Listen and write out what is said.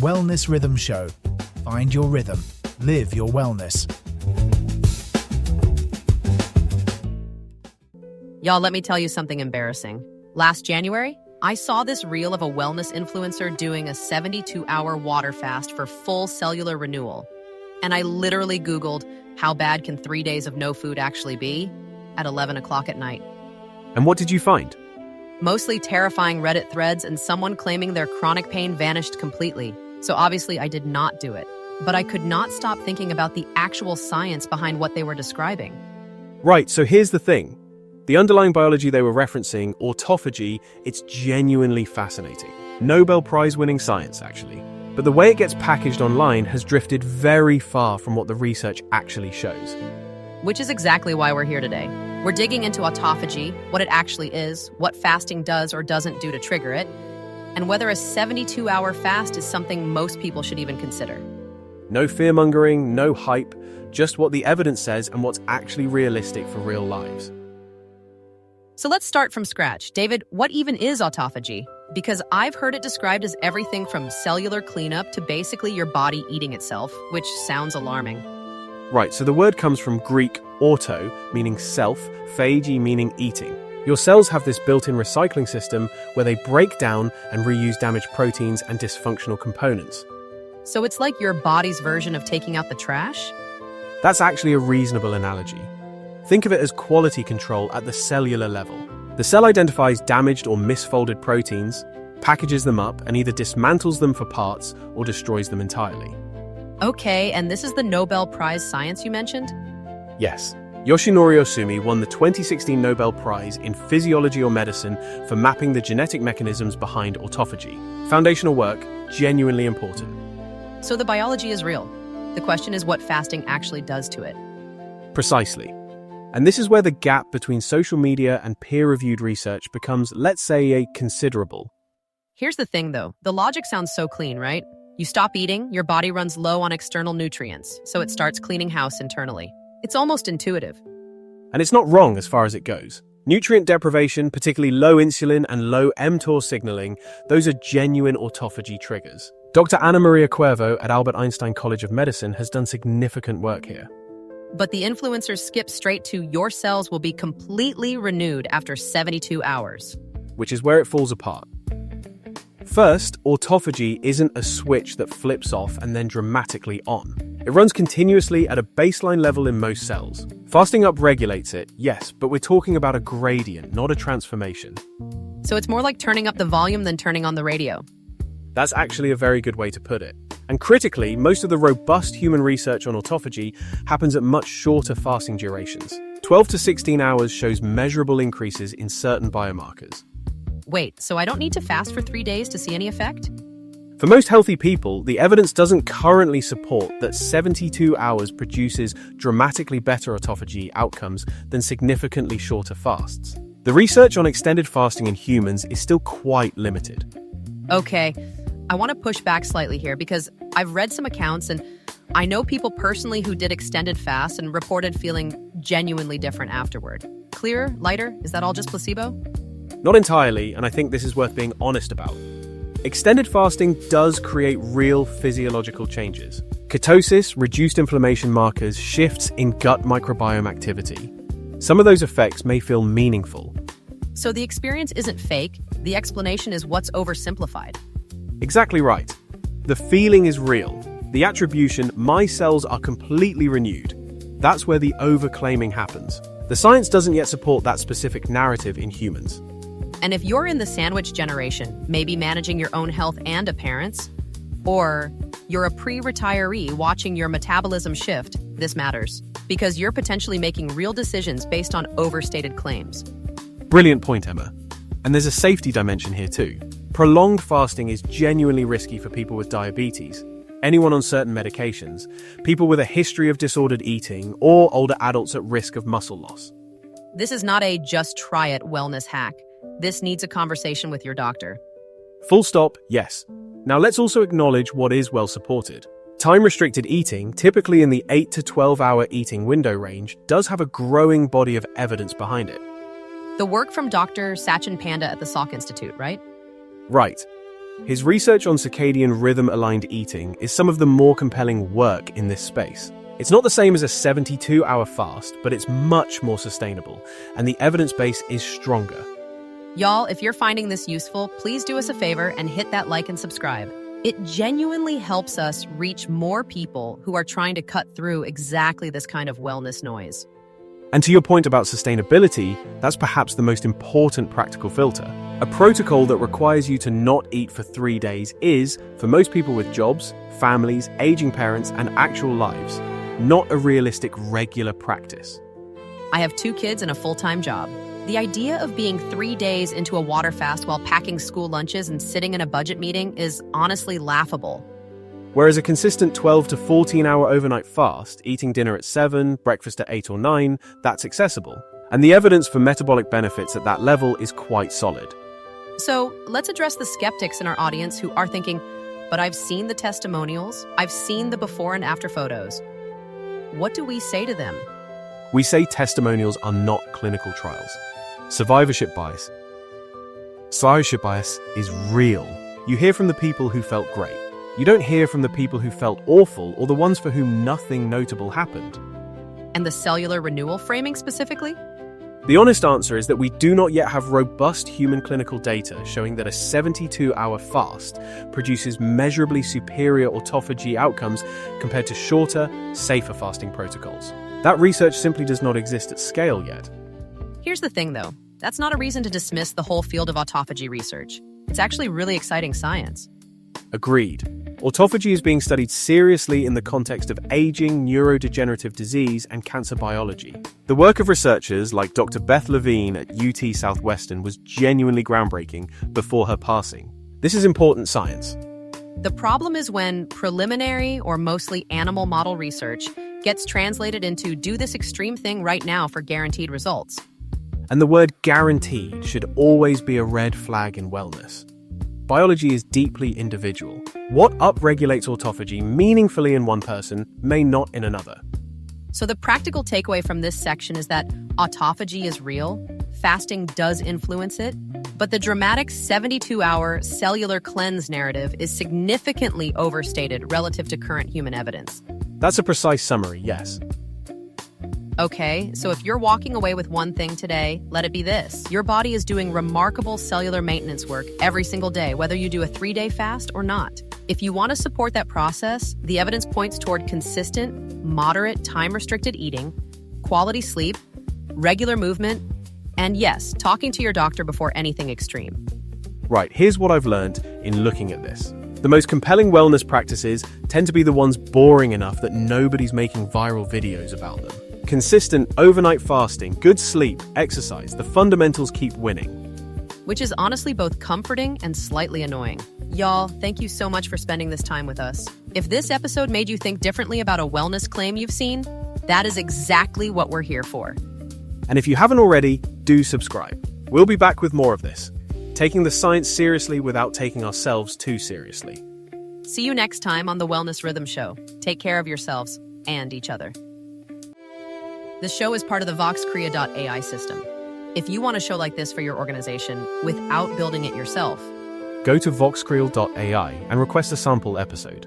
Wellness Rhythm Show. Find your rhythm. Live your wellness. Y'all, let me tell you something embarrassing. Last January, I saw this reel of a wellness influencer doing a 72-hour water fast for full cellular renewal. And I literally Googled, how bad can 3 days of no food actually be? At 11 o'clock at night. And what did you find? Mostly terrifying Reddit threads and someone claiming their chronic pain vanished completely. So obviously I did not do it. But I could not stop thinking about the actual science behind what they were describing. Right, so here's the thing. The underlying biology they were referencing, autophagy, it's genuinely fascinating. Nobel Prize-winning science, actually. But the way it gets packaged online has drifted very far from what the research actually shows. Which is exactly why we're here today. We're digging into autophagy, what it actually is, what fasting does or doesn't do to trigger it, and whether a 72-hour fast is something most people should even consider. No fear-mongering, no hype, just what the evidence says and what's actually realistic for real lives. So let's start from scratch. David, what even is autophagy? Because I've heard it described as everything from cellular cleanup to basically your body eating itself, which sounds alarming. Right, so the word comes from Greek auto, meaning self, phage, meaning eating. Your cells have this built-in recycling system where they break down and reuse damaged proteins and dysfunctional components. So it's like your body's version of taking out the trash? That's actually a reasonable analogy. Think of it as quality control at the cellular level. The cell identifies damaged or misfolded proteins, packages them up, and either dismantles them for parts or destroys them entirely. Okay, and this is the Nobel Prize science you mentioned? Yes. Yoshinori Ohsumi won the 2016 Nobel Prize in Physiology or Medicine for mapping the genetic mechanisms behind autophagy. Foundational work, genuinely important. So the biology is real. The question is what fasting actually does to it. Precisely. And this is where the gap between social media and peer-reviewed research becomes, let's say, considerable. Here's the thing, though. The logic sounds so clean, right? You stop eating, your body runs low on external nutrients, so it starts cleaning house internally. It's almost intuitive. And it's not wrong as far as it goes. Nutrient deprivation, particularly low insulin and low mTOR signaling, those are genuine autophagy triggers. Dr. Ana Maria Cuervo at Albert Einstein College of Medicine has done significant work here. But the influencers skip straight to your cells will be completely renewed after 72 hours. Which is where it falls apart. First, autophagy isn't a switch that flips off and then dramatically on. It runs continuously at a baseline level in most cells. Fasting upregulates it, yes, but we're talking about a gradient, not a transformation. So it's more like turning up the volume than turning on the radio. That's actually a very good way to put it. And critically, most of the robust human research on autophagy happens at much shorter fasting durations. 12 to 16 hours shows measurable increases in certain biomarkers. Wait, so I don't need to fast for 3 days to see any effect? For most healthy people, the evidence doesn't currently support that 72 hours produces dramatically better autophagy outcomes than significantly shorter fasts. The research on extended fasting in humans is still quite limited. Okay, I want to push back slightly here because I've read some accounts and I know people personally who did extended fasts and reported feeling genuinely different afterward. Clearer, lighter, is that all just placebo? Not entirely, and I think this is worth being honest about. Extended fasting does create real physiological changes. Ketosis, reduced inflammation markers, shifts in gut microbiome activity. Some of those effects may feel meaningful. So the experience isn't fake, the explanation is what's oversimplified. Exactly right. The feeling is real. The attribution, my cells are completely renewed. That's where the overclaiming happens. The science doesn't yet support that specific narrative in humans. And if you're in the sandwich generation, maybe managing your own health and appearance, or you're a pre-retiree watching your metabolism shift, this matters, because you're potentially making real decisions based on overstated claims. Brilliant point, Emma. And there's a safety dimension here too. Prolonged fasting is genuinely risky for people with diabetes, anyone on certain medications, people with a history of disordered eating, or older adults at risk of muscle loss. This is not a just try it wellness hack. This needs a conversation with your doctor. Full stop, yes. Now let's also acknowledge what is well supported. Time-restricted eating, typically in the 8 to 12-hour eating window range, does have a growing body of evidence behind it. The work from Dr. Sachin Panda at the Salk Institute, right? Right. His research on circadian rhythm-aligned eating is some of the more compelling work in this space. It's not the same as a 72-hour fast, but it's much more sustainable, and the evidence base is stronger. Y'all, if you're finding this useful, please do us a favor and hit that like and subscribe. It genuinely helps us reach more people who are trying to cut through exactly this kind of wellness noise. And to your point about sustainability, that's perhaps the most important practical filter. A protocol that requires you to not eat for 3 days is, for most people with jobs, families, aging parents, and actual lives, not a realistic regular practice. I have 2 kids and a full-time job. The idea of being 3 days into a water fast while packing school lunches and sitting in a budget meeting is honestly laughable. Whereas a consistent 12 to 14-hour overnight fast, eating dinner at 7, breakfast at 8 or 9, that's accessible. And the evidence for metabolic benefits at that level is quite solid. So let's address the skeptics in our audience who are thinking, but I've seen the testimonials, I've seen the before and after photos. What do we say to them? We say testimonials are not clinical trials. Survivorship bias. Survivorship bias is real. You hear from the people who felt great. You don't hear from the people who felt awful or the ones for whom nothing notable happened. And the cellular renewal framing specifically? The honest answer is that we do not yet have robust human clinical data showing that a 72-hour fast produces measurably superior autophagy outcomes compared to shorter, safer fasting protocols. That research simply does not exist at scale yet. Here's the thing, though. That's not a reason to dismiss the whole field of autophagy research. It's actually really exciting science. Agreed. Autophagy is being studied seriously in the context of aging, neurodegenerative disease, and cancer biology. The work of researchers like Dr. Beth Levine at UT Southwestern was genuinely groundbreaking before her passing. This is important science. The problem is when preliminary or mostly animal model research gets translated into do this extreme thing right now for guaranteed results. And the word guaranteed should always be a red flag in wellness. Biology is deeply individual. What upregulates autophagy meaningfully in one person may not in another. So the practical takeaway from this section is that autophagy is real, fasting does influence it, but the dramatic 72-hour cellular cleanse narrative is significantly overstated relative to current human evidence. That's a precise summary, yes. Okay, so if you're walking away with one thing today, let it be this. Your body is doing remarkable cellular maintenance work every single day, whether you do a 3-day fast or not. If you want to support that process, the evidence points toward consistent, moderate, time-restricted eating, quality sleep, regular movement, and yes, talking to your doctor before anything extreme. Right, here's what I've learned in looking at this. The most compelling wellness practices tend to be the ones boring enough that nobody's making viral videos about them. Consistent overnight fasting, good sleep, exercise, the fundamentals keep winning. Which is honestly both comforting and slightly annoying. Y'all, thank you so much for spending this time with us. If this episode made you think differently about a wellness claim you've seen, that is exactly what we're here for. And if you haven't already, do subscribe. We'll be back with more of this, taking the science seriously without taking ourselves too seriously. See you next time on the Wellness Rhythm Show. Take care of yourselves and each other. This show is part of the VoxCrea.AI system. If you want a show like this for your organization without building it yourself, go to VoxCrea.AI and request a sample episode.